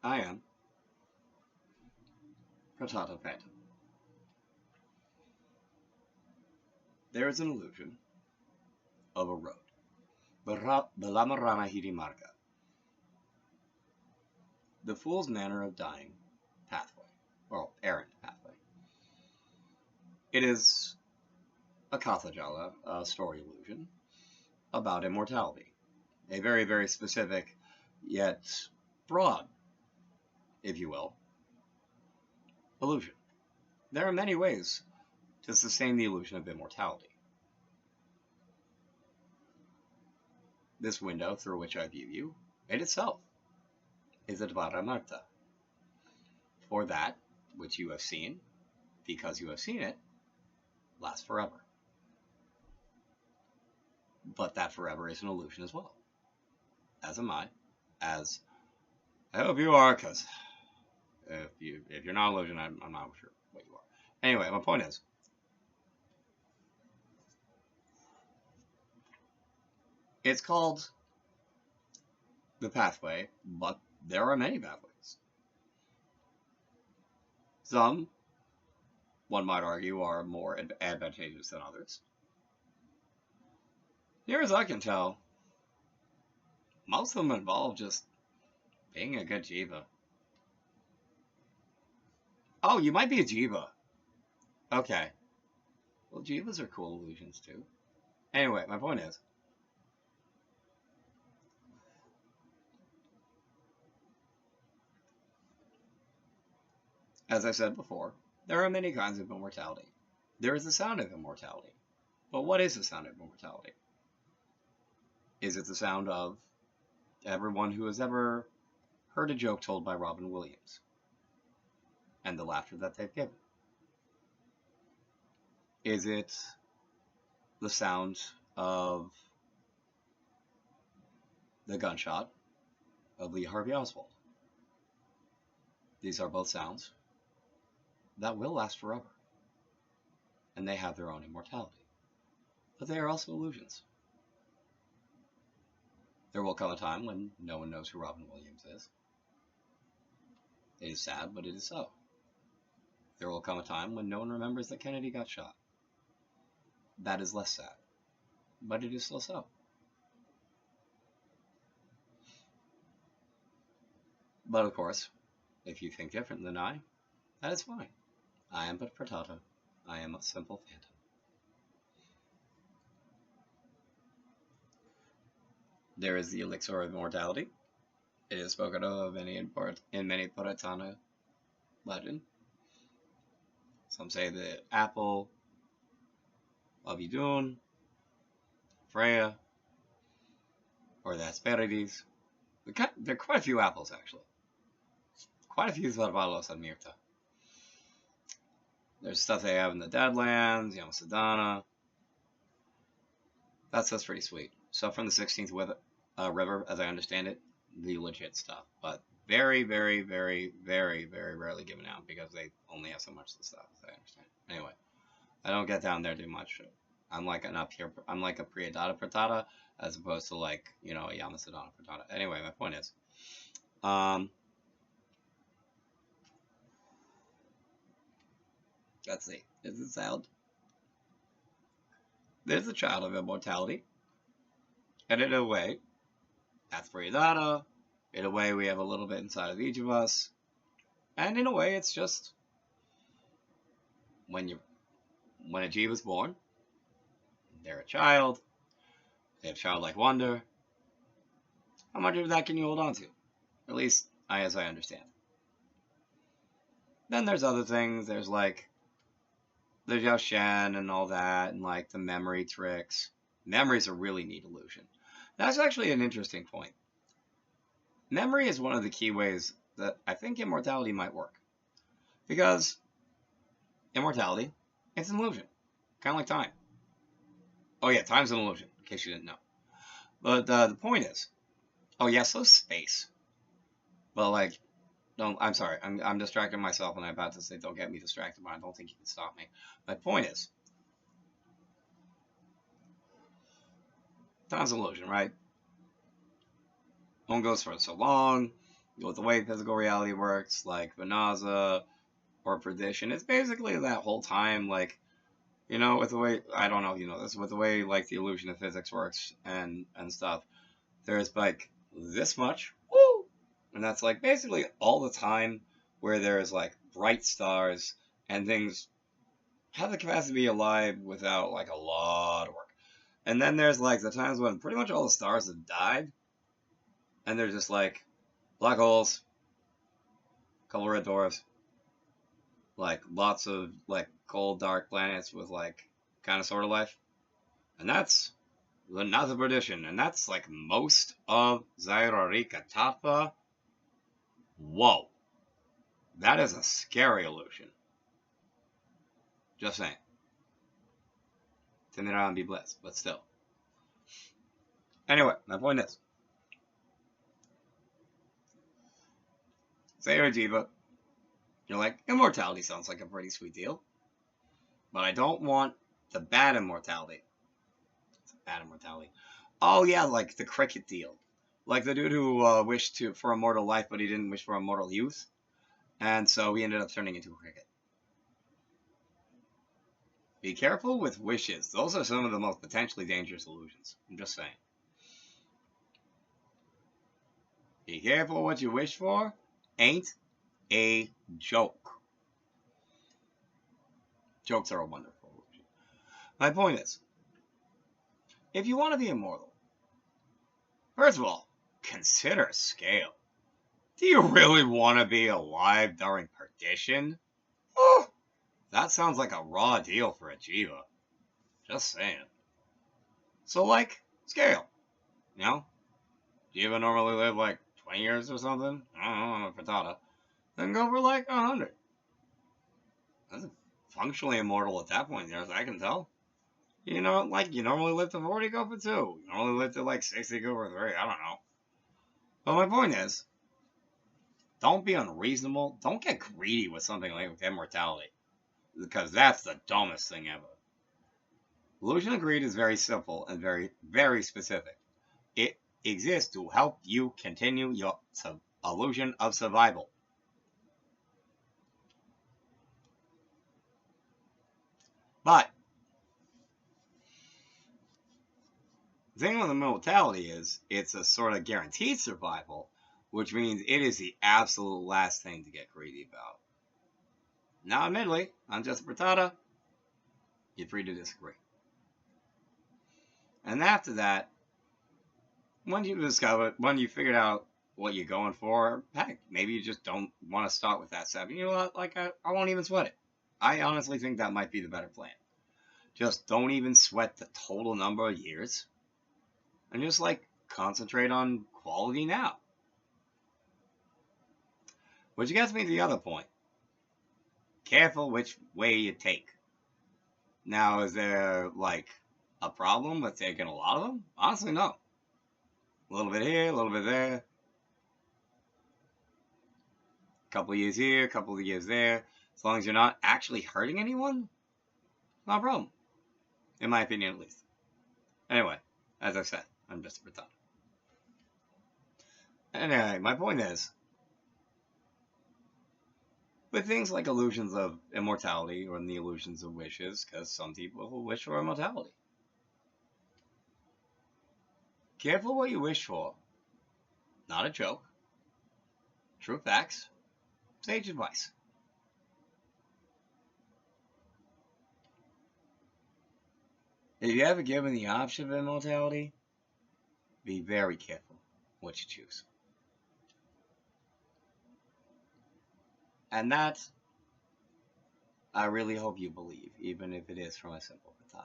I am Potato Phantom. There is an illusion of a road. Belamarana Hirimarga, the fool's manner of dying pathway, or errand pathway. It is a Kathajala story illusion about immortality. A very, very specific, yet broad, if you will, illusion. There are many ways to sustain the illusion of immortality. This window through which I view you, it itself, is a Dvara Marta. For that which you have seen, because you have seen it, lasts forever. But that forever is an illusion as well. As am I. As I hope you are, because if you're not an illusion, I'm not sure what you are. Anyway, my point is, it's called the pathway, but there are many pathways. Some, one might argue, are more advantageous than others. Near as I can tell, most of them involve just being a good Jiva. Oh, you might be a Jiva. Okay. Well, Jivas are cool illusions too. Anyway, my point is, as I said before, there are many kinds of immortality. There is the sound of immortality. But what is the sound of immortality? Is it the sound of everyone who has ever heard a joke told by Robin Williams and the laughter that they've given? Is it the sound of the gunshot of Lee Harvey Oswald? These are both sounds that will last forever, and they have their own immortality. But they are also illusions. There will come a time when no one knows who Robin Williams is. It is sad, but it is so. There will come a time when no one remembers that Kennedy got shot. That is less sad, but it is still so. But of course, if you think different than I, that is fine. I am but Pratata. I am a simple phantom. There is the elixir of immortality. It is spoken of in many Puratana legend. Some say the apple of Idun, Freya, or the Hesperides. There are quite a few apples, actually. Quite a few Zarvalos and Mirta. There's stuff they have in the Deadlands, Yamasadana. That's pretty sweet. Stuff from the 16th River, as I understand it, the legit stuff. But very, very, very, very, very rarely given out because they only have so much of the stuff, as I understand. Anyway, I don't get down there too much. I'm like a Priyadata Pratata as opposed to like, a Yamasadana Pratata. Anyway, my point is, let's see. Is it sound? There's a child of immortality. And in a way, that's Priyadata. In a way, we have a little bit inside of each of us. And in a way, it's just when a Jiva is born, they're a child, they have childlike wonder. How much of that can you hold on to? At least, as I understand. Then there's other things. There's Yao Shen and all that, and like the memory tricks. Memory's a really neat illusion. That's actually an interesting point. Memory is one of the key ways that I think immortality might work. Because immortality, it's an illusion. Kind of like time. Oh yeah, time's an illusion, in case you didn't know. But the point is, oh yeah, so space. Well, I'm sorry, I'm distracting myself and I'm about to say don't get me distracted, but I don't think you can stop me. My point is, time's an illusion, right? One goes for so long, with the way physical reality works, like Vanaza or Perdition, it's basically that whole time, like, with the way, I don't know if you know this, with the way, like, the illusion of physics works and stuff, there's, like, this much, woo! And that's, like, basically all the time where there's, like, bright stars and things have the capacity to be alive without, like, a lot of work. And then there's, like, the times when pretty much all the stars have died, and they're just, like, black holes, a couple red dwarfs, like, lots of, like, cold, dark planets with, like, kind of sort of life. And that's another Perdition, and that's, like, most of Zairarika Tafa. Whoa. That is a scary illusion. Just saying. Turn it on and be blessed, but still. Anyway, my point is, say you're a diva, you're like, immortality sounds like a pretty sweet deal, but I don't want the bad immortality. It's a bad immortality. Oh yeah, like the cricket deal. Like the dude who wished for immortal life, but he didn't wish for immortal youth, and so he ended up turning into a cricket. Be careful with wishes. Those are some of the most potentially dangerous illusions. I'm just saying. Be careful what you wish for. Ain't a joke. Jokes are a wonderful illusion. My point is, if you want to be immortal, first of all, consider scale. Do you really want to be alive during perdition? Oh, that sounds like a raw deal for a Jiva. Just saying. So, like, scale. You know? Jiva normally live like 20 years or something. I don't know, I'm a frittata. Then go for like 100. That's functionally immortal at that point, as I can tell. You normally live to 40, go for 2. You normally live to like 60, go for 3. I don't know. But my point is, don't be unreasonable. Don't get greedy with something like immortality. Because that's the dumbest thing ever. Illusion of greed is very simple and very, very specific. It exists to help you continue your illusion of survival. But the thing with immortality is it's a sort of guaranteed survival, which means it is the absolute last thing to get greedy about. Now, admittedly, I'm just a frittata. You're free to disagree. And after that, when you figured out what you're going for, heck, maybe you just don't want to start with that 7. You know what? Like, I won't even sweat it. I honestly think that might be the better plan. Just don't even sweat the total number of years. And just, like, concentrate on quality now. Which gets me to the other point. Careful which way you take. Now, is there, like, a problem with taking a lot of them? Honestly, no. A little bit here, a little bit there. A couple of years here, a couple of years there. As long as you're not actually hurting anyone, not a problem. In my opinion, at least. Anyway, as I said, I'm just a retard. Anyway, my point is, with things like illusions of immortality or the illusions of wishes, because some people will wish for immortality. Careful what you wish for. Not a joke. True facts. Sage advice. If you're ever given the option of immortality, be very careful what you choose. And that, I really hope you believe, even if it is from a simple frittata.